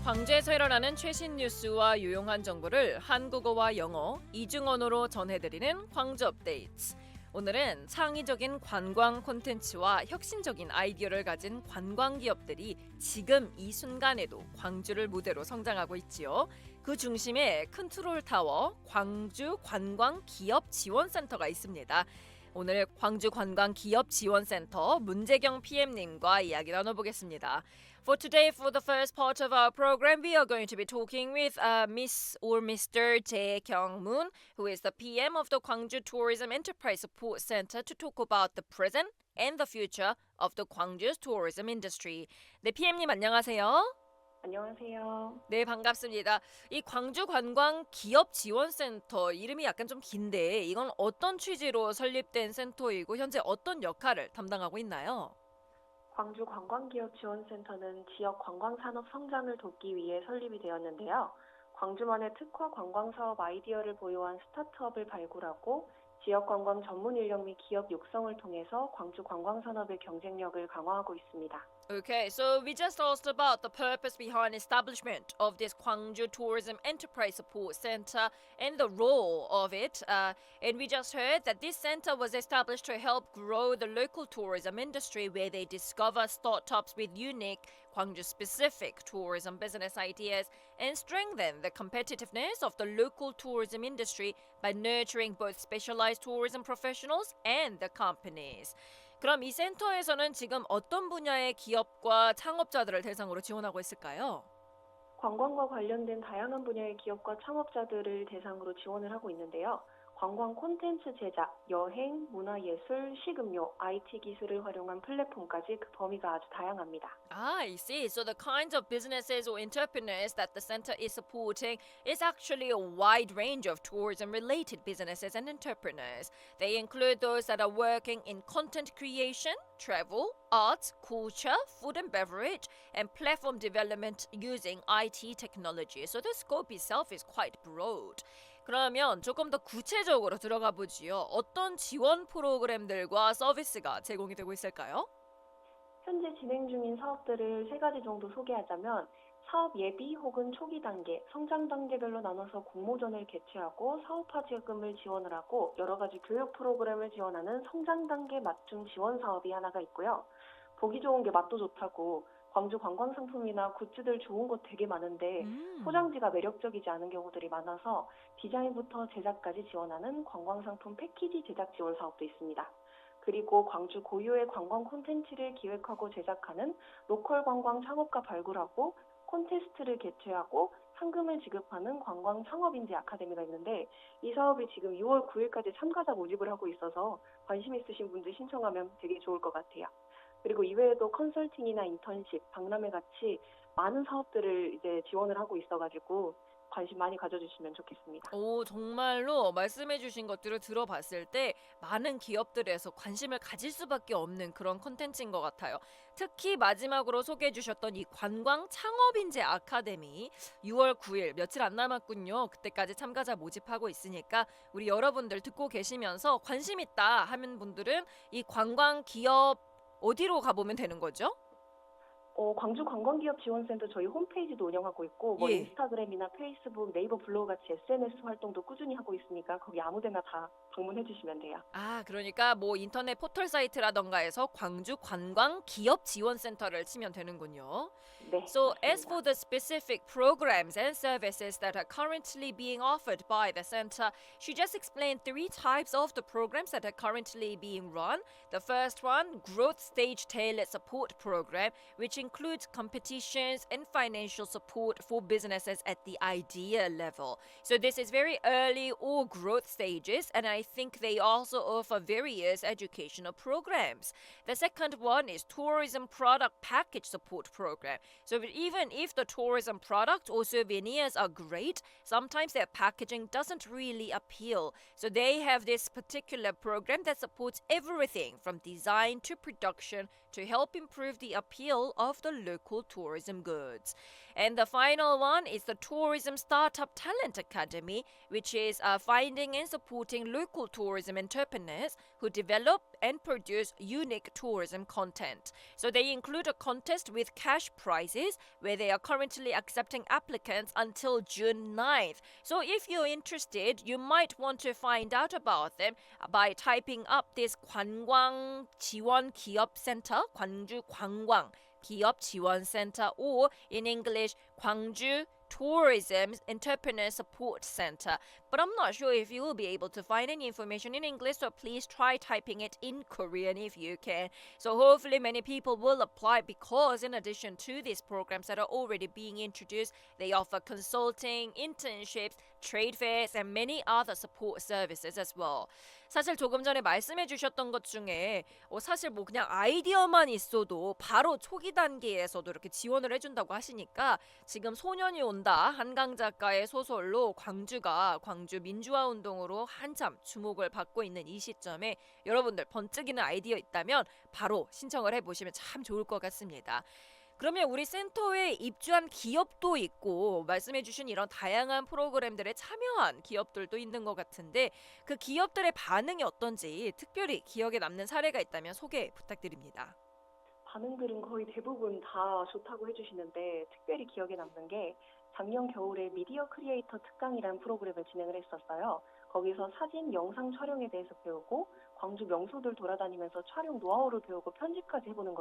광주에서 일어나는 최신 뉴스와 유용한 정보를 한국어와 영어, 이중 언어로 전해드리는 광주 업데이트. 오늘은 창의적인 관광 콘텐츠와 혁신적인 아이디어를 가진 관광 기업들이 지금 이 순간에도 광주를 무대로 성장하고 있지요. 그 중심에 컨트롤타워 광주 관광 기업 지원센터가 있습니다. 오늘 광주 관광 기업 지원센터 문재경 PM님과 이야기 나눠보겠습니다. For today, for the first part of our program, we are going to be talking with Miss or Mr. Jae Kyung-moon, who is the PM of the Gwangju Tourism Enterprise Support Center, to talk about the present and the future of the Gwangju's tourism industry. 네, PM님 안녕하세요. 안녕하세요. 네, 반갑습니다. 이 광주 관광 기업 지원센터 이름이 약간 좀 긴데 이건 어떤 취지로 설립된 센터이고 현재 어떤 역할을 담당하고 있나요? 광주 관광기업지원센터는 지역 관광산업 성장을 돕기 위해 설립이 되었는데요. 광주만의 특화 관광사업 아이디어를 보유한 스타트업을 발굴하고 지역 관광 전문 인력 및 기업 육성을 통해서 광주 관광산업의 경쟁력을 강화하고 있습니다. Okay, so we just asked about the purpose behind establishment of this Gwangju Tourism Enterprise Support Center and the role of it. And we just heard that this center was established to help grow the local tourism industry where they discover startups with unique Gwangju-specific tourism business ideas and strengthen the competitiveness of the local tourism industry by nurturing both specialized tourism professionals and the companies. 그럼 이 센터에서는 지금 어떤 분야의 기업과 창업자들을 대상으로 지원하고 있을까요? 관광과 관련된 다양한 분야의 기업과 창업자들을 대상으로 지원을 하고 있는데요. 관광 콘텐츠 제작, 여행, 문화예술, 식음료, IT 기술을 활용한 플랫폼까지 그 범위가 아주 다양합니다. I see. So the kinds of businesses or entrepreneurs that the center is supporting is actually a wide range of tourism-related businesses and entrepreneurs. They include those that are working in content creation, travel, arts, culture, food and beverage, and platform development using IT technology. So the scope itself is quite broad. 그러면 조금 더 구체적으로 들어가 보지요. 어떤 지원 프로그램들과 서비스가 제공이 되고 있을까요? 현재 진행 중인 사업들을 세 가지 정도 소개하자면 사업 예비 혹은 초기 단계, 성장 단계별로 나눠서 공모전을 개최하고 사업화 지원금을 지원을 하고 여러 가지 교육 프로그램을 지원하는 성장 단계 맞춤 지원 사업이 하나가 있고요. 보기 좋은 게 맛도 좋다고 광주 관광 상품이나 굿즈들 좋은 거 되게 많은데 포장지가 매력적이지 않은 경우들이 많아서 디자인부터 제작까지 지원하는 관광 상품 패키지 제작 지원 사업도 있습니다. 그리고 광주 고유의 관광 콘텐츠를 기획하고 제작하는 로컬 관광 창업가 발굴하고 콘테스트를 개최하고 상금을 지급하는 관광 창업인재 아카데미가 있는데 이 사업이 지금 6월 9일까지 참가자 모집을 하고 있어서 관심 있으신 분들 신청하면 되게 좋을 것 같아요. 그리고 이외에도 컨설팅이나 인턴십, 박람회 같이 많은 사업들을 이제 지원을 하고 있어가지고 관심 많이 가져주시면 좋겠습니다. 오, 정말로 말씀해주신 것들을 들어봤을 때 많은 기업들에서 관심을 가질 수밖에 없는 그런 콘텐츠인 것 같아요. 특히 마지막으로 소개해주셨던 이 관광 창업인재 아카데미 6월 9일 며칠 안 남았군요. 그때까지 참가자 모집하고 있으니까 우리 여러분들 듣고 계시면서 관심 있다 하는 분들은 이 관광 기업 어디로 가보면 되는 거죠? 광주 관광기업지원센터 저희 홈페이지도 운영하고 있고 뭐 예. 인스타그램이나 페이스북, 네이버 블로그 같이 SNS 활동도 꾸준히 하고 있으니까 거기 아무데나 다 방문해 주시면 돼요. 아, 그러니까 뭐 인터넷 포털 사이트라던가에서 광주 관광 기업 지원센터를 치면 되는군요. 네, So, as 맞습니다. for the specific programs and services that are currently being offered by the center, she just explained three types of the programs that are currently being run. The first one, Growth Stage Tailored Support Program, which includes competitions and financial support for businesses at the idea level. So, this is very early or growth stages, and I think they also offer various educational programs. The second one is Tourism Product Package Support Program. So even if the tourism product or souvenirs are great, sometimes their packaging doesn't really appeal. So they have this particular program that supports everything from design to production to help improve the appeal of the local tourism goods. And the final one is the Tourism Startup Talent Academy, which is finding and supporting local tourism entrepreneurs who develop and produce unique tourism content. So they include a contest with cash prizes where they are currently accepting applicants until June 9th. So if you're interested, you might want to find out about them by typing up this 관광 지원 기업 센터, 광주 관광 기업 지원 센터, or in English, 광주 Tourism Entrepreneur Support Center. But I'm not sure if you will be able to find any information in English, so please try typing it in Korean if you can. So hopefully many people will apply because in addition to these programs that are already being introduced, they offer consulting, internships, trade fairs, and many other support services as well. 사실 조금 전에 말씀해 주셨던 것 중에 사실 뭐 그냥 아이디어만 있어도 바로 초기 단계에서도 이렇게 지원을 해준다고 하시니까 지금 소년이 온다 한강 작가의 소설로 광주 민주화 운동으로 한참 주목을 받고 있는 이 시점에 여러분들 번뜩이는 아이디어 있다면 바로 신청을 해보시면 참 좋을 것 같습니다. 그러면 우리 센터에 입주한 기업도 있고 말씀해주신 이런 다양한 프로그램들에 참여한 기업들도 있는 것 같은데 그 기업들의 반응이 어떤지 특별히 기억에 남는 사례가 있다면 소개 부탁드립니다. 반응들은 거의 대부분 다 좋다고 해주시는데 특별히 기억에 남는 게 작년 겨울에 미디어 크리에이터 특강이라는 프로그램을 진행을 했었어요. 거기서 사진, 영상 촬영에 대해서 배우고 광주 명소들 돌아다니면서 촬영 노하우를 배우고 편집까지 해보는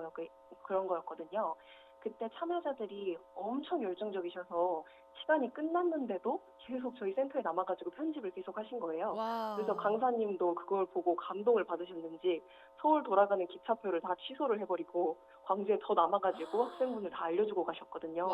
그런 거였거든요. 그때 참여자들이 엄청 열정적이셔서 시간이 끝났는데도 계속 저희 센터에 남아가지고 편집을 계속 하신 거예요. 그래서 와우. 강사님도 그걸 보고 감동을 받으셨는지 서울 돌아가는 기차표를 다 취소를 해버리고 광주에 더 남아가지고 학생분들 다 알려주고 가셨거든요.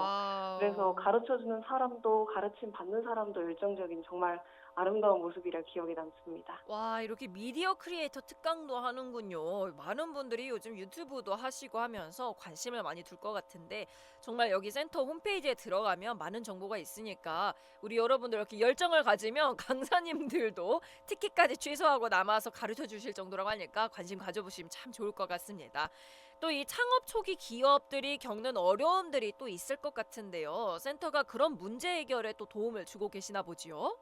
그래서 와우. 가르쳐주는 사람도 가르침 받는 사람도 열정적인 정말 아름다운 모습이라 기억에 남습니다. 와, 이렇게 미디어 크리에이터 특강도 하는군요. 많은 분들이 요즘 유튜브도 하시고 하면서 관심을 많이 둘 것 같은데 정말 여기 센터 홈페이지에 들어가면 많은 정보가 있으니까 우리 여러분들 이렇게 열정을 가지면 강사님들도 티켓까지 취소하고 남아서 가르쳐 주실 정도라고 하니까 관심 가져보시면 참 좋을 것 같습니다. 또 이 창업 초기 기업들이 겪는 어려움들이 또 있을 것 같은데요. 센터가 그런 문제 해결에 또 도움을 주고 계시나 보지요?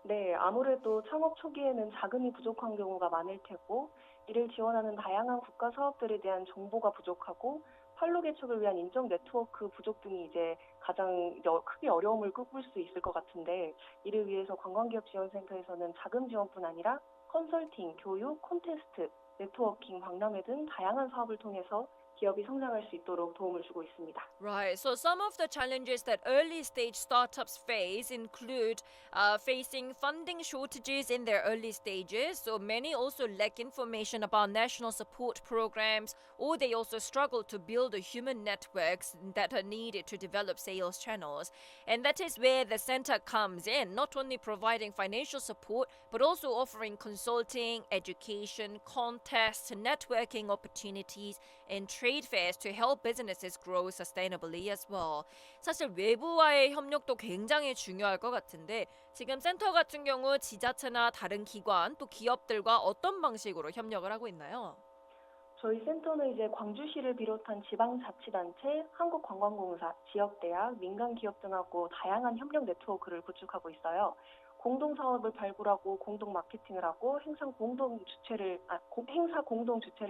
네, 아무래도 창업 초기에는 자금이 부족한 경우가 많을 테고, 이를 지원하는 다양한 국가 사업들에 대한 정보가 부족하고, 판로 개척을 위한 인적 네트워크 부족 등이 이제 가장 크게 어려움을 겪을 수 있을 것 같은데, 이를 위해서 관광기업지원센터에서는 자금 지원뿐 아니라 컨설팅, 교육, 콘테스트, 네트워킹, 박람회 등 다양한 사업을 통해서 기업이 성장할 수 있도록 도움을 주고 있습니다. Right. So some of the challenges that early stage startups face include facing funding shortages in their early stages. So many also lack information about national support programs, or they also struggle to build the human networks that are needed to develop sales channels. And that is where the center comes in, not only providing financial support, but also offering consulting, education, contests, networking opportunities, and trade fairs to help businesses grow sustainably as well. 사실 외부와의 협력도 굉장히 중요할 것 같은데 지금 센터 같은 경우 지자체나 다른 기관 또 기업들과 어떤 방식으로 협력을 하고 있나요? 저희 센터는 이제 광주시를 비롯한 지방자치단체, 한국관광공사, 지역대학, 민간기업 등하고 다양한 협력 네트워크를 구축하고 있어요. 공동사업을 발굴하고 공동 마케팅을 하고 행사 공동 주최를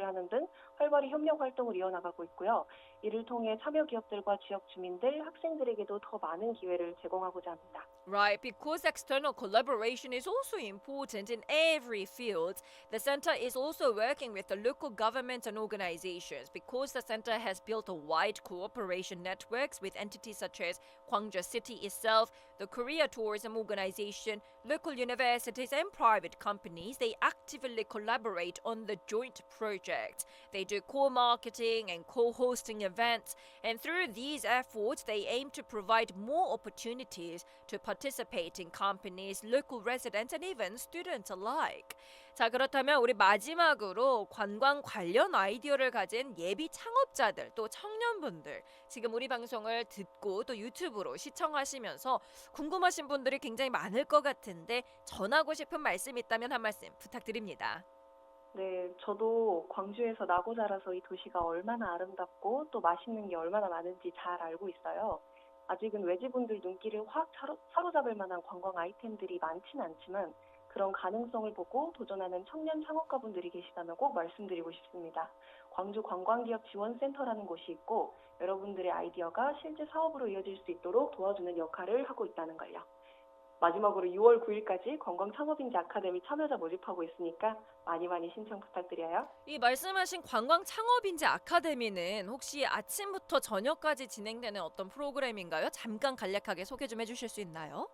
하는 등 활발히 협력 활동을 이어나가고 있고요. 이를 통해 참여 기업들과 지역 주민들, 학생들에게도 더 많은 기회를 제공하고자 합니다. Right, because external collaboration is also important in every field. The center is also working with the local governments and organizations because the center has built a wide cooperation networks with entities such as Gwangju City itself, the Korea Tourism Organization, local universities and private companies. They actively collaborate on the joint project. They do co-marketing and co-hosting events, and through these efforts, they aim to provide more opportunities to participating companies, local residents, and even students alike. 자, 그렇다면 우리 마지막으로 관광 관련 아이디어를 가진 예비 창업자들 또 청년분들 지금 우리 방송을 듣고 또 유튜브로 시청하시면서 궁금하신 분들이 굉장히 많을 것 같은데 전하고 싶은 말씀 있다면 한 말씀 부탁드립니다. 네, 저도 광주에서 나고 자라서 이 도시가 얼마나 아름답고 또 맛있는 게 얼마나 많은지 잘 알고 있어요. 아직은 외지분들 눈길을 확 사로잡을 만한 관광 아이템들이 많지는 않지만 그런 가능성을 보고 도전하는 청년 창업가분들이 계시다면 꼭 말씀드리고 싶습니다. 광주 관광기업지원센터라는 곳이 있고 여러분들의 아이디어가 실제 사업으로 이어질 수 있도록 도와주는 역할을 하고 있다는 걸요. 마지막으로 6월 9일까지 관광창업인재 아카데미 참여자 모집하고 있으니까 많이 신청 부탁드려요. 이 말씀하신 관광 창업인재 아카데미는 혹시 아침부터 저녁까지 진행되는 어떤 프로그램인가요? 잠깐 간략하게 소개 좀 해주실 수 있나요?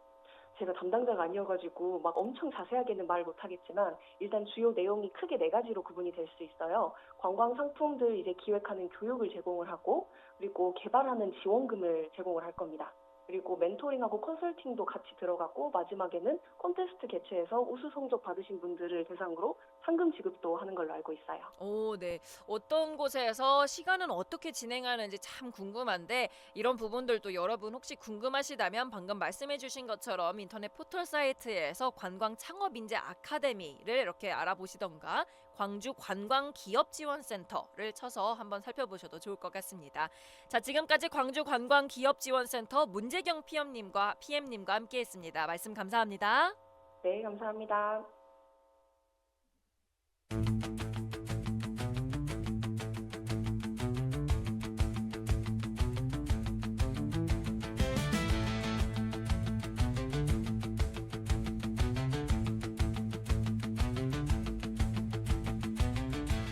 제가 담당자가 아니어가지고 막 엄청 자세하게는 말 못하겠지만 일단 주요 내용이 크게 네 가지로 구분이 될 수 있어요. 관광 상품들 이제 기획하는 교육을 제공을 하고 그리고 개발하는 지원금을 제공을 할 겁니다. 그리고 멘토링하고 컨설팅도 같이 들어가고 마지막에는 콘테스트 개최해서 우수 성적 받으신 분들을 대상으로 상금 지급도 하는 걸로 알고 있어요. 오, 네. 어떤 곳에서 시간은 어떻게 진행하는지 참 궁금한데 이런 부분들도 여러분 혹시 궁금하시다면 방금 말씀해 주신 것처럼 인터넷 포털 사이트에서 관광 창업 인재 아카데미를 이렇게 알아보시던가 광주 관광기업지원센터를 쳐서 한번 살펴보셔도 좋을 것 같습니다. 자, 지금까지 광주 관광기업지원센터 문재경 PM님과 함께했습니다. 말씀 감사합니다. 네, 감사합니다.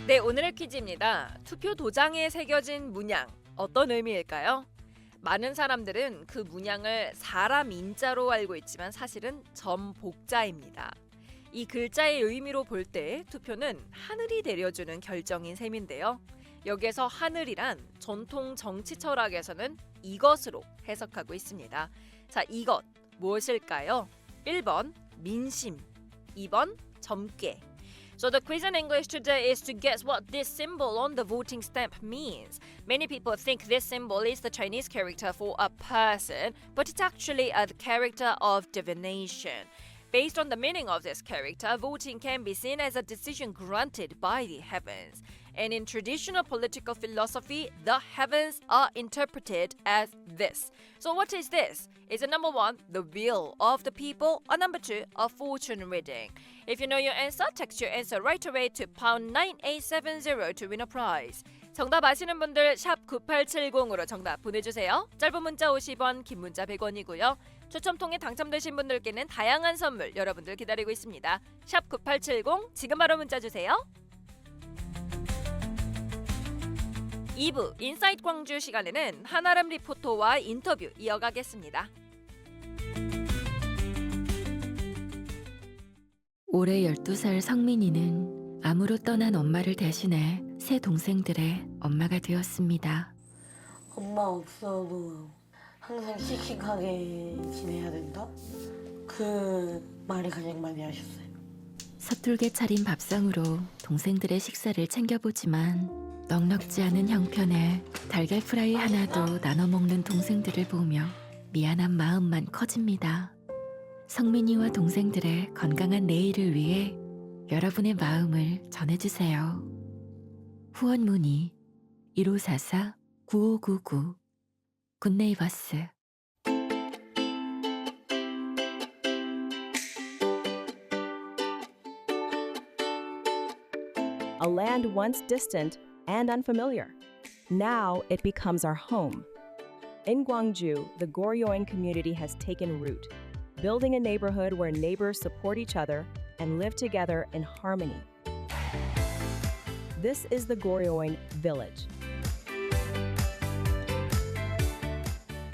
네, 오늘의 퀴즈입니다. 투표 도장에 새겨진 문양 어떤 의미일까요? 많은 사람들은 그 문양을 사람 인자로 알고 있지만 사실은 점복자입니다. 이 글자의 의미로 볼 때 투표는 하늘이 내려주는 결정인 셈인데요. 여기에서 하늘이란 전통 정치 철학에서는 이것으로 해석하고 있습니다. 자, 이것 무엇일까요? 1번 민심, 2번 점괘. So the quiz in English today is to guess what this symbol on the voting stamp means. Many people think this symbol is the Chinese character for a person, but it's actually a character of divination. Based on the meaning of this character, voting can be seen as a decision granted by the heavens. And in traditional political philosophy, the heavens are interpreted as this. So what is this? Is it number 1, the will of the people, or number 2, a fortune reading? If you know your answer, text your answer right away to pound 9870 to win a prize. 정답 아시는 분들 샵 9870으로 정답 보내주세요. 짧은 문자 50원, 긴 문자 100원이고요. 추첨 통해 당첨되신 분들께는 다양한 선물 여러분들 기다리고 있습니다. 샵 9870 지금 바로 문자 주세요. 2부 인사이트 광주 시간에는 한아름 리포터와 인터뷰 이어가겠습니다. 올해 12살 성민이는 암으로 떠난 엄마를 대신해 세 동생들의 엄마가 되었습니다. 엄마 없어도 항상 씩씩하게 지내야 된다? 그 말을 가장 많이 하셨어요. 서툴게 차린 밥상으로 동생들의 식사를 챙겨보지만 넉넉지 않은 형편에 달걀 프라이 하나도 나눠 먹는 동생들을 보며 미안한 마음만 커집니다. 성민이와 동생들의 건강한 내일을 위해 여러분의 마음을 전해주세요. 후원 문의 1544-9599 굿네이버스. A land once distant and unfamiliar. Now it becomes our home. In Gwangju, the Goryeo community has taken root, building a neighborhood where neighbors support each other and live together in harmony. This is the Goryeo village.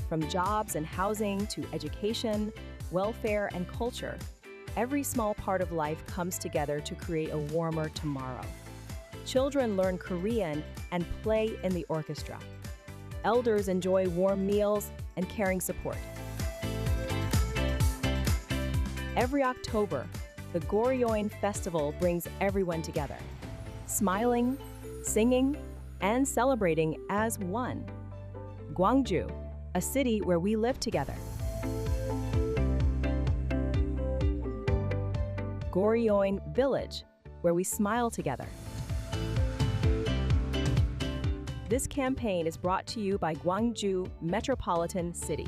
From jobs and housing to education, welfare, and culture, every small part of life comes together to create a warmer tomorrow. Children learn Korean and play in the orchestra. Elders enjoy warm meals and caring support. Every October, the Goryeo Festival brings everyone together, smiling, singing, and celebrating as one. Gwangju, a city where we live together. Goryeo Village, where we smile together. This campaign is brought to you by Gwangju Metropolitan City.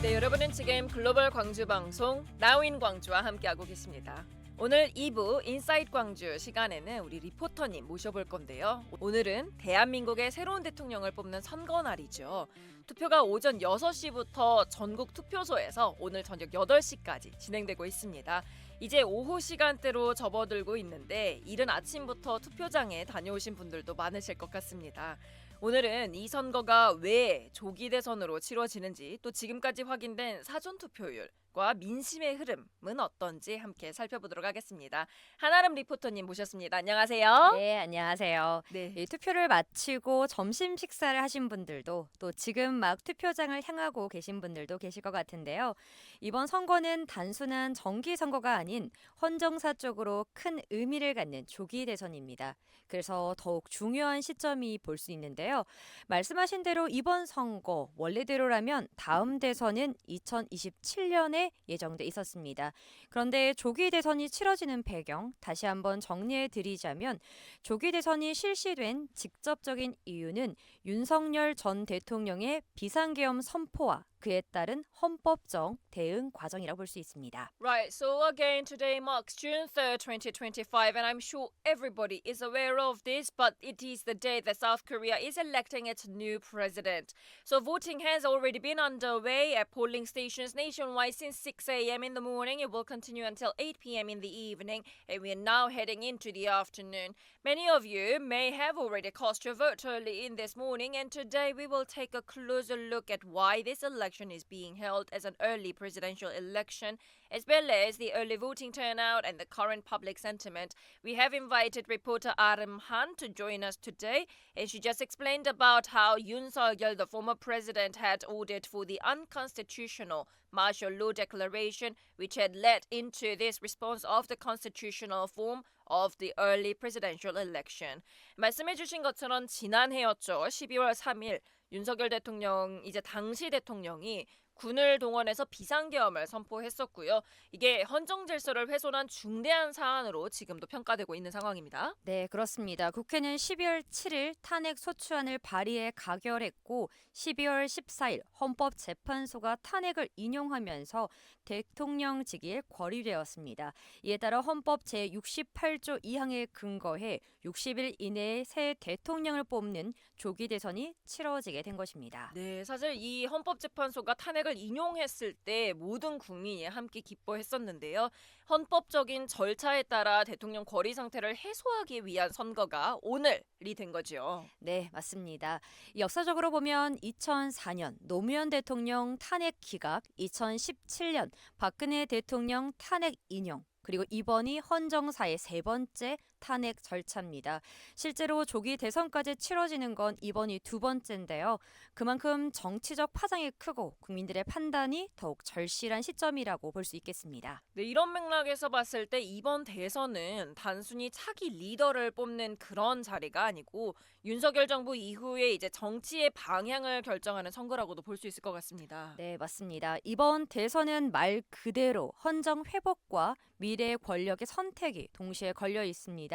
네, 여러분은 지금 글로벌 광주 방송 나우인 광주와 함께하고 계십니다. 오늘 2부 인사이트 광주 시간에는 우리 리포터님 모셔볼 건데요. 오늘은 대한민국의 새로운 대통령을 뽑는 선거 날이죠. 투표가 오전 6시부터 전국 투표소에서 오늘 저녁 8시까지 진행되고 있습니다. 이제 오후 시간대로 접어들고 있는데 이른 아침부터 투표장에 다녀오신 분들도 많으실 것 같습니다. 오늘은 이 선거가 왜 조기 대선으로 치러지는지 또 지금까지 확인된 사전 투표율과 민심의 흐름은 어떤지 함께 살펴보도록 하겠습니다. 한아름 리포터님 모셨습니다. 안녕하세요. 네, 안녕하세요. 네. 이 투표를 마치고 점심 식사를 하신 분들도 또 지금 막 투표장을 향하고 계신 분들도 계실 것 같은데요. 이번 선거는 단순한 정기 선거가 아닌 헌정사적으로 큰 의미를 갖는 조기 대선입니다. 그래서 더욱 중요한 시점이 볼 수 있는데요. 말씀하신 대로 이번 선거 원래대로라면 다음 대선은 2027년에 예정돼 있었습니다. 그런데 조기 대선이 치러지는 배경 다시 한번 정리해 드리자면 조기 대선이 실시된 직접적인 이유는 윤석열 전 대통령의 비상계엄 선포와 그에 따른 헌법적 대응 과정이라고 볼 수 있습니다. Right, so again today marks June 3rd, 2025 and I'm sure everybody is aware of this, but it is the day that South Korea is electing its new president. So voting has already been underway at polling stations nationwide since 6 a.m. in the morning. It will continue until 8 p.m. in the evening and we are now heading into the afternoon. Many of you may have already cast your vote early in this morning and today we will take a closer look at why this election is being held as an early presidential election, as well as the early voting turnout and the current public sentiment. We have invited reporter Aram Han to join us today, and she just explained about how Yoon Suk-yeol, the former president, had ordered for the unconstitutional martial law declaration, which had led into this response of the constitutional form of the early presidential election. 말씀해주신 것처럼 지난해였죠. 12월 3일 윤석열 대통령, 이제 당시 대통령이 군을 동원해서 비상계엄을 선포했었고요. 이게 헌정 질서를 훼손한 중대한 사안으로 지금도 평가되고 있는 상황입니다. 네, 그렇습니다. 국회는 12월 7일 탄핵 소추안을 발의해 가결했고 12월 14일 헌법재판소가 탄핵을 인용하면서 대통령직이 거리되었습니다. 이에 따라 헌법 제68조 2항에 근거해 60일 이내에 새 대통령을 뽑는 조기 대선이 치러지게 된 것입니다. 네, 사실 이 헌법재판소가 탄핵을 인용했을 때 모든 국민이 함께 기뻐했었는데요. 헌법적인 절차에 따라 대통령 거리 상태를 해소하기 위한 선거가 오늘이 된 거죠. 네, 맞습니다. 역사적으로 보면 2004년 노무현 대통령 탄핵 기각, 2017년 박근혜 대통령 탄핵 인용, 그리고 이번이 헌정사의 세 번째 탄핵 절차입니다. 실제로 조기 대선까지 치러지는 건 이번이 두 번째인데요. 그만큼 정치적 파장이 크고 국민들의 판단이 더욱 절실한 시점이라고 볼 수 있겠습니다. 네, 이런 맥락에서 봤을 때 이번 대선은 단순히 차기 리더를 뽑는 그런 자리가 아니고 윤석열 정부 이후에 이제 정치의 방향을 결정하는 선거라고도 볼 수 있을 것 같습니다. 네, 맞습니다. 이번 대선은 말 그대로 헌정 회복과 미래의 권력의 선택이 동시에 걸려 있습니다.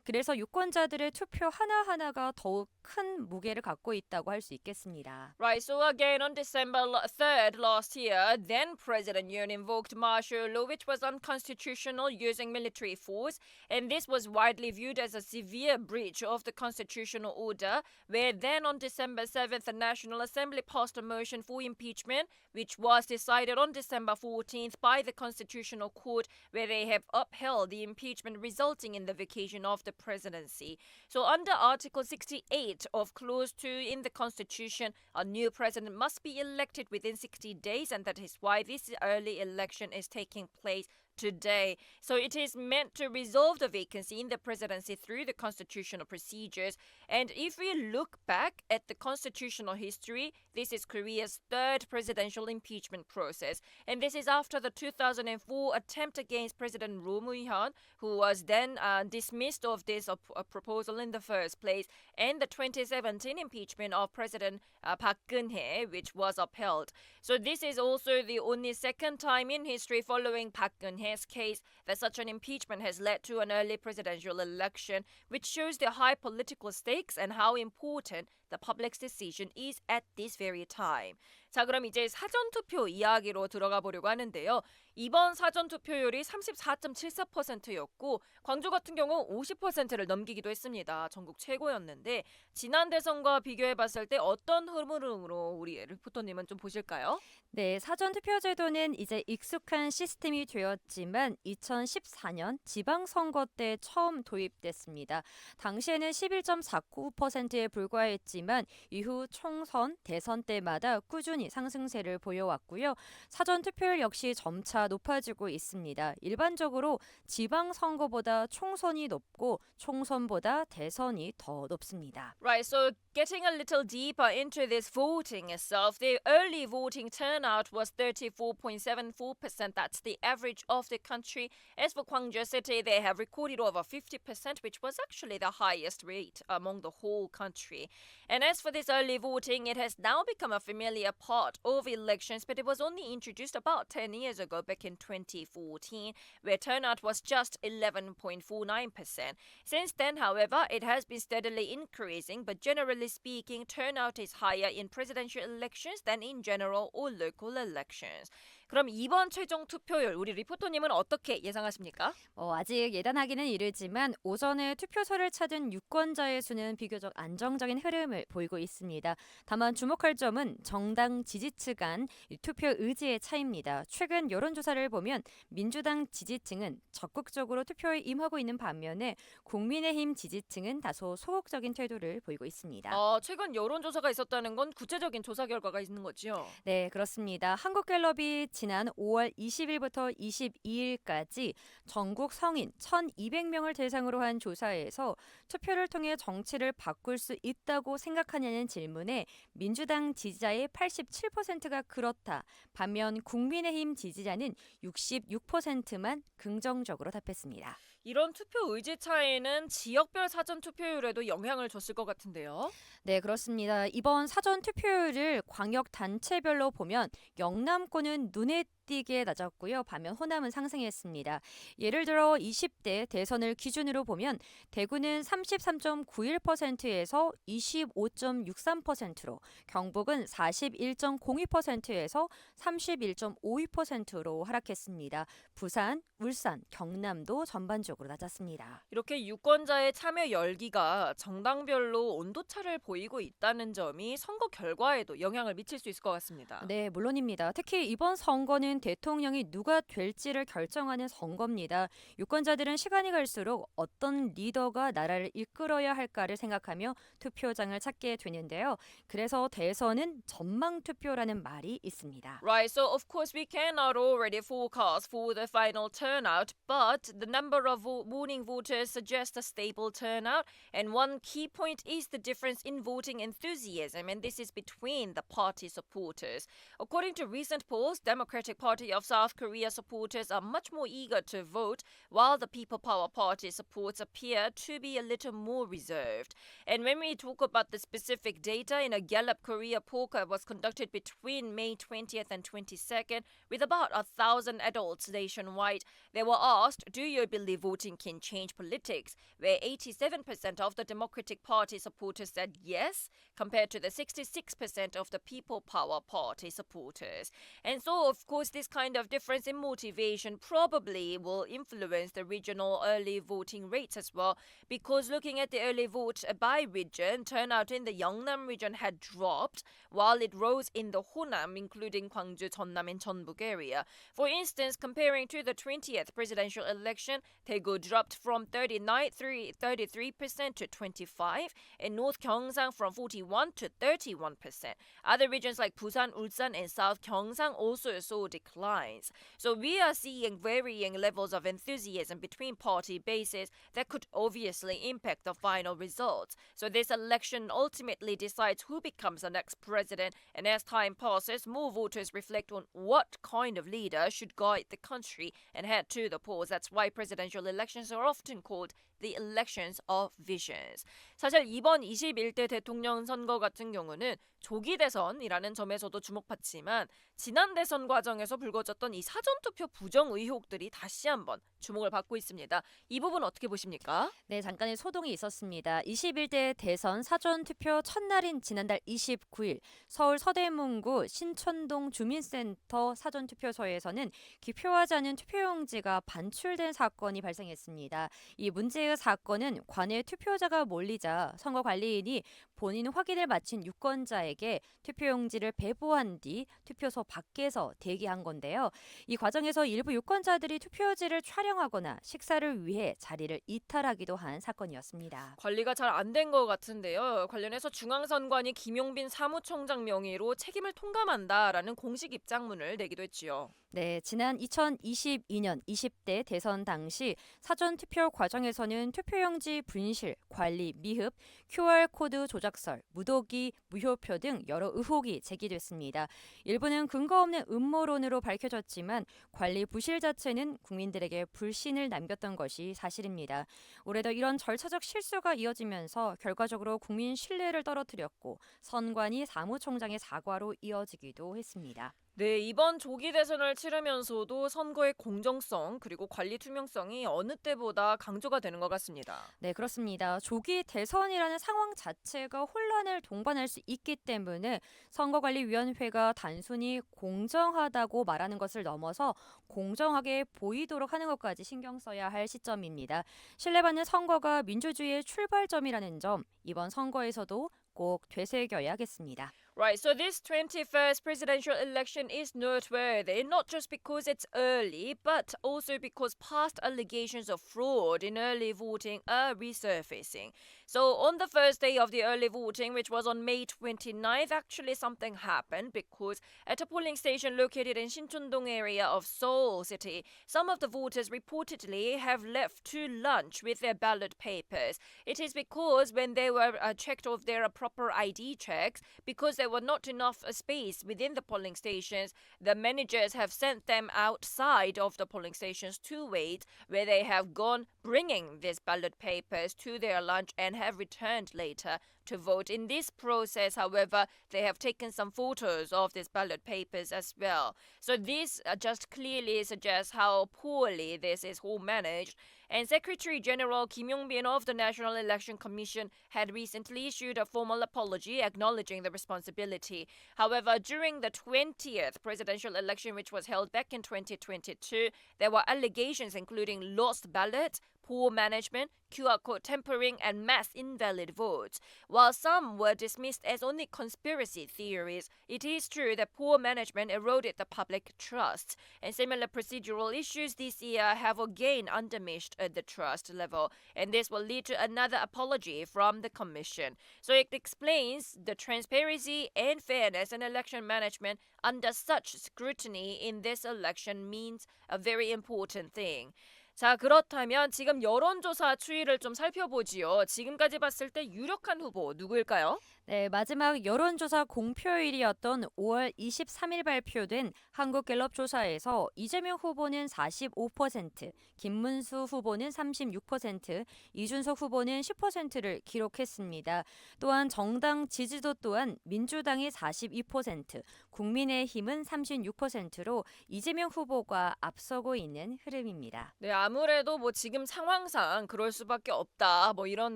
그래서 유권자들의 투표 하나하나가 더욱 큰 무게를 갖고 있다고 할 수 있겠습니다. Right, so again on December 3rd last year, then President Yoon invoked martial law which was unconstitutional using military force, and this was widely viewed as a severe breach of the constitutional order, where then on December 7th the National Assembly passed a motion for impeachment which was decided on December 14th by the Constitutional Court, where they have upheld the impeachment resulting in the vacation of the presidency. So under Article 68 of Clause 2 in the Constitution, a new president must be elected within 60 days, and that is why this early election is taking place today. So it is meant to resolve the vacancy in the presidency through the constitutional procedures. And if we look back at the constitutional history, this is Korea's third presidential impeachment process. And this is after the 2004 attempt against President Roh Moo-hyun, who was then dismissed of this proposal in the first place, and the 2017 impeachment of President Park Geun-hye, which was upheld. So this is also the only second time in history following Park Geun-hye's case that such an impeachment has led to an early presidential election, which shows the high political stakes and how important the public's decision is at this very time. 자, 그럼 이제 사전투표 이야기로 들어가 보려고 하는데요. 이번 사전투표율이 34.74%였고 광주 같은 경우 50%를 넘기기도 했습니다. 전국 최고였는데 지난 대선과 비교해봤을 때 어떤 흐름으로 우리 리포터님은 좀 보실까요? 네, 사전투표 제도는 이제 익숙한 시스템이 되었지만 2014년 지방선거 때 처음 도입됐습니다. 당시에는 11.49%에 불과했지만 이후 총선, 대선 때마다 꾸준히 상승세를 보여왔고요. 사전투표율 역시 점차 높아지고 있습니다. 일반적으로 지방선거보다 총선이 높고 총선보다 대선이 더 높습니다. Right, so getting a little deeper into this voting itself, the early voting turnout was 34.74%. That's the average of the country. As for Gwangju City, they have recorded over 50%, which was actually the highest rate among the whole country. And as for this early voting, it has now become a familiar part of elections, but it was only introduced about 10 years ago, back in 2014, where turnout was just 11.49%. Since then, however, it has been steadily increasing, but generally speaking, turnout is higher in presidential elections than in general or local elections. 그럼 이번 최종 투표율 우리 리포터님은 어떻게 예상하십니까? 아직 예단하기는 이르지만 오전에 투표소를 찾은 유권자의 수는 비교적 안정적인 흐름을 보이고 있습니다. 다만 주목할 점은 정당 지지층 간 투표 의지의 차이입니다. 최근 여론조사를 보면 민주당 지지층은 적극적으로 투표에 임하고 있는 반면에 국민의힘 지지층은 다소 소극적인 태도를 보이고 있습니다. 최근 여론조사가 있었다는 건 구체적인 조사 결과가 있는 거죠? 네, 그렇습니다. 한국갤럽이 지난 5월 20일부터 22일까지 전국 성인 1,200명을 대상으로 한 조사에서 투표를 통해 정치를 바꿀 수 있다고 생각하냐는 질문에 민주당 지지자의 87%가 그렇다. 반면 국민의힘 지지자는 66%만 긍정적으로 답했습니다. 이런 투표 의지 차이는 지역별 사전 투표율에도 영향을 줬을 것 같은데요. 네, 그렇습니다. 이번 사전 투표율을 광역 단체별로 보면 영남권은 눈에 띄게 낮았고요. 반면 호남은 상승했습니다. 예를 들어 20대 대선을 기준으로 보면 대구는 33.91%에서 25.63%로, 경북은 41.02%에서 31.52%로 하락했습니다. 부산, 울산, 경남도 전반적으로 낮았습니다. 이렇게 유권자의 참여 열기가 정당별로 온도차를 보이고 있다는 점이 선거 결과에도 영향을 미칠 수 있을 것 같습니다. 네, 물론입니다. 특히 이번 선거는 대통령이 누가 될지를 결정하는 선거입니다. 유권자들은 시간이 갈수록 어떤 리더가 나라를 이끌어야 할까를 생각하며 투표장을 찾게 되는데요. 그래서 대선은 전망 투표라는 말이 있습니다. Right, so of course we cannot already forecast for the final turnout, but the number of voting voters suggests a stable turnout, and one key point is the difference in voting enthusiasm, and this is between the party supporters. According to recent polls, Democratic Party of South Korea supporters are much more eager to vote, while the People Power Party supports appear to be a little more reserved. And when we talk about the specific data, in a Gallup Korea poll that was conducted between May 20th and 22nd, with about 1,000 adults nationwide, they were asked, do you believe voting can change politics? Where 87% of the Democratic Party supporters said yes, compared to the 66% of the People Power Party supporters. And so, of course, this kind of difference in motivation probably will influence the regional early voting rates as well, because looking at the early vote by region, turnout in the Yeongnam region had dropped, while it rose in the Honam, including Gwangju, Jeonnam, and Jeonbuk area. For instance, comparing to the 20th presidential election, Daegu dropped from 33% to 25%, and North Gyeongsang from 41% to 31%. Other regions like Busan, Ulsan, and South Gyeongsang also saw declines. declines. So we are seeing varying levels of enthusiasm between party bases that could obviously impact the final results. So this election ultimately decides who becomes the next president, and as time passes, more voters reflect on what kind of leader should guide the country and head to the polls. That's why presidential elections are often called the elections of visions. 사실 이번 21대 대통령 선거 같은 경우는 조기 대선이라는 점에서도 주목받지만 지난 대선 과정에서 불거졌던 이 사전투표 부정 의혹들이 다시 한번 주목을 받고 있습니다. 이 부분 어떻게 보십니까? 네, 잠깐의 소동이 있었습니다. 21대 대선 사전투표 첫날인 지난달 29일 서울 서대문구 신천동 주민센터 사전투표소에서는 기표하지 않은 투표용지가 반출된 사건이 발생했습니다. 이 문제의 사건은 관외 투표자가 몰리자 선거관리인이 본인 확인을 마친 유권자에게 투표용지를 배부한 뒤 투표소 밖에서 대기한 건데요. 이 과정에서 일부 유권자들이 투표지를 촬영하거나 식사를 위해 자리를 이탈하기도 한 사건이었습니다. 관리가 잘 안 된 것 같은데요. 관련해서 중앙선관위 김용빈 사무총장 명의로 책임을 통감한다라는 공식 입장문을 내기도 했지요. 네, 지난 2022년 20대 대선 당시 사전투표 과정에서는 투표용지 분실, 관리 미흡, QR코드 조작설, 무더기, 무효표 등 여러 의혹이 제기됐습니다. 일부는 근거 없는 음모론으로 밝혀졌지만 관리 부실 자체는 국민들에게 불신을 남겼던 것이 사실입니다. 올해도 이런 절차적 실수가 이어지면서 결과적으로 국민 신뢰를 떨어뜨렸고 선관위 사무총장의 사과로 이어지기도 했습니다. 네, 이번 조기 대선을 치르면서도 선거의 공정성 그리고 관리 투명성이 어느 때보다 강조가 되는 것 같습니다. 네, 그렇습니다. 조기 대선이라는 상황 자체가 혼란을 동반할 수 있기 때문에 선거관리위원회가 단순히 공정하다고 말하는 것을 넘어서 공정하게 보이도록 하는 것까지 신경 써야 할 시점입니다. 신뢰받는 선거가 민주주의의 출발점이라는 점 이번 선거에서도 꼭 되새겨야겠습니다. Right, so this 21st presidential election is noteworthy, not just because it's early, but also because past allegations of fraud in early voting are resurfacing. So on the first day of the early voting, which was on May 29th, actually something happened because at a polling station located in Sinchondong area of Seoul City, some of the voters reportedly have left to lunch with their ballot papers. It is because when they were checked of their proper ID checks, because there were not enough space within the polling stations, the managers have sent them outside of the polling stations to wait, where they have gone bringing these ballot papers to their lunch and have returned later to vote. In this process, however, they have taken some photos of these ballot papers as well. So this just clearly suggests how poorly this is all managed. And Secretary General Kim Yong-bin of the National Election Commission had recently issued a formal apology acknowledging the responsibility. However, during the 20th presidential election, which was held back in 2022, there were allegations including lost ballots, poor management, QR code tampering, and mass invalid votes. While some were dismissed as only conspiracy theories, it is true that poor management eroded the public trust, and similar procedural issues this year have again undiminished the trust level, and this will lead to another apology from the Commission. So it explains the transparency and fairness in election management under such scrutiny in this election means a very important thing. 자, 그렇다면 지금 여론조사 추이를 좀 살펴보지요. 지금까지 봤을 때 유력한 후보 누구일까요? 네, 마지막 여론조사 공표일이었던 5월 23일 발표된 한국갤럽 조사에서 이재명 후보는 45%, 김문수 후보는 36%, 이준석 후보는 10%를 기록했습니다. 또한 정당 지지도 또한 민주당이 42%, 국민의힘은 36%로 이재명 후보가 앞서고 있는 흐름입니다. 네, 아무래도 뭐 지금 상황상 그럴 수밖에 없다. 뭐 이런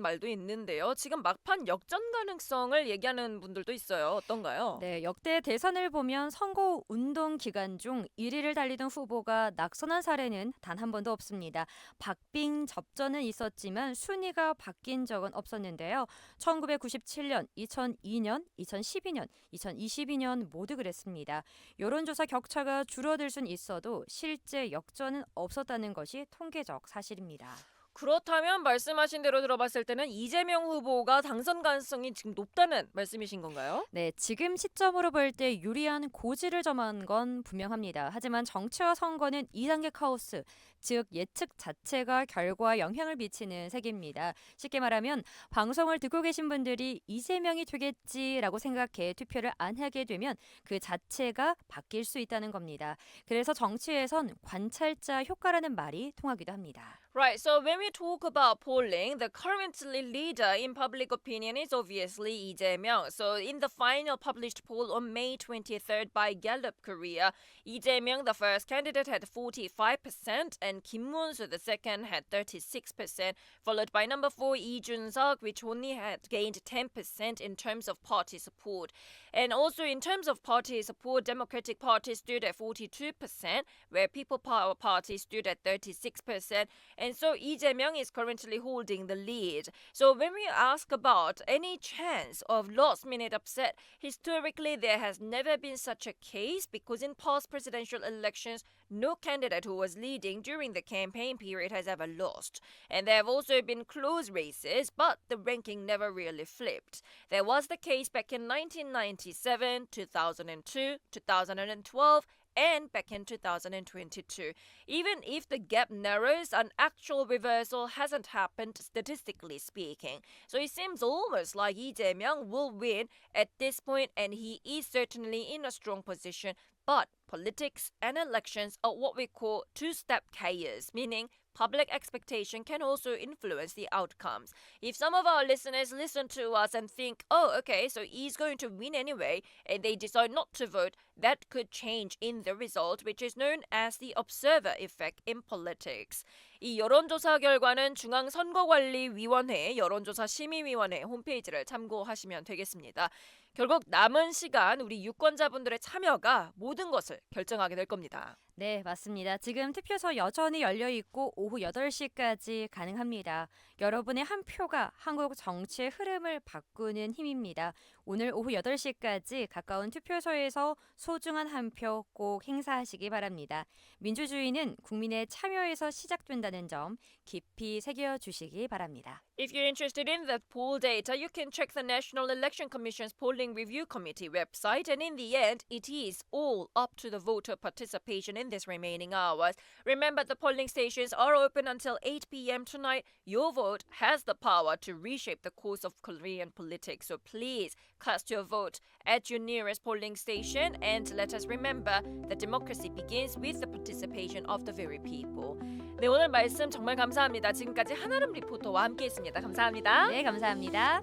말도 있는데요. 지금 막판 역전 가능성을 얘기하는 분들도 있어요. 어떤가요? 네, 역대 대선을 보면 선거 운동 기간 중 1위를 달리던 후보가 낙선한 사례는 단 한 번도 없습니다. 박빙 접전은 있었지만 순위가 바뀐 적은 없었는데요. 1997년, 2002년, 2012년, 2022년 모두 그랬습니다. 여론조사 격차가 줄어들 순 있어도 실제 역전은 없었다는 것이 통계적 사실입니다. 그렇다면 말씀하신 대로 들어봤을 때는 이재명 후보가 당선 가능성이 지금 높다는 말씀이신 건가요? 네, 지금 시점으로 볼 때 유리한 고지를 점한 건 분명합니다. 하지만 정치와 선거는 2단계 카오스, 즉 예측 자체가 결과에 영향을 미치는 세계입니다. 쉽게 말하면 방송을 듣고 계신 분들이 이재명이 되겠지라고 생각해 투표를 안 하게 되면 그 자체가 바뀔 수 있다는 겁니다. 그래서 정치에선 관찰자 효과라는 말이 통하기도 합니다. Right, so when we talk about polling, the currently leader in public opinion is obviously Lee Jae-myung. So in the final published poll on May 23rd by Gallup Korea, Lee Jae-myung, the first candidate, had 45% and Kim Moon-soo, the second, had 36%, followed by number 4, Lee Jun-seok, which only had gained 10% in terms of party support. And also in terms of party support, Democratic Party stood at 42%, where People Power Party stood at 36%. And so Lee Jae-myung is currently holding the lead. So when we ask about any chance of last-minute upset, historically there has never been such a case because in past presidential elections, no candidate who was leading during the campaign period has ever lost. And there have also been close races, but the ranking never really flipped. There was the case back in 1997, 2002, 2012, and back in 2022. Even if the gap narrows, an actual reversal hasn't happened statistically speaking. So it seems almost like Lee Jae-myung will win at this point, and he is certainly in a strong position. But politics and elections are what we call two-step chaos, meaning public expectation can also influence the outcomes. If some of our listeners listen to us and think, oh, okay, so he's going to win anyway, and they decide not to vote, that could change in the result, which is known as the observer effect in politics. 이 여론조사 결과는 중앙선거관리위원회 여론조사 심의위원회 홈페이지를 참고하시면 되겠습니다. 결국 남은 시간 우리 유권자분들의 참여가 모든 것을 결정하게 될 겁니다. 네, 맞습니다. 지금 투표소 여전히 열려 있고 오후 8시까지 가능합니다. 여러분의 한 표가 한국 정치의 흐름을 바꾸는 힘입니다. 오늘 오후 8시까지 가까운 투표소에서 소중한 한 표 꼭 행사하시기 바랍니다. 민주주의는 국민의 참여에서 시작된다는 점 깊이 새겨주시기 바랍니다. If you're interested in the poll data, you can check the National Election Commission's Polling Review Committee website, and in the end, it is all up to the voter participation in this remaining hours. Remember, the polling stations are open until 8 p.m. tonight. Your vote has the power to reshape the course of Korean politics, so please cast your vote at your nearest polling station, and let us remember that democracy begins with the participation of the very people. 네, 오늘 말씀 정말 감사합니다. 지금까지 한아름 리포터와 함께했습니다. 감사합니다. 네, 감사합니다.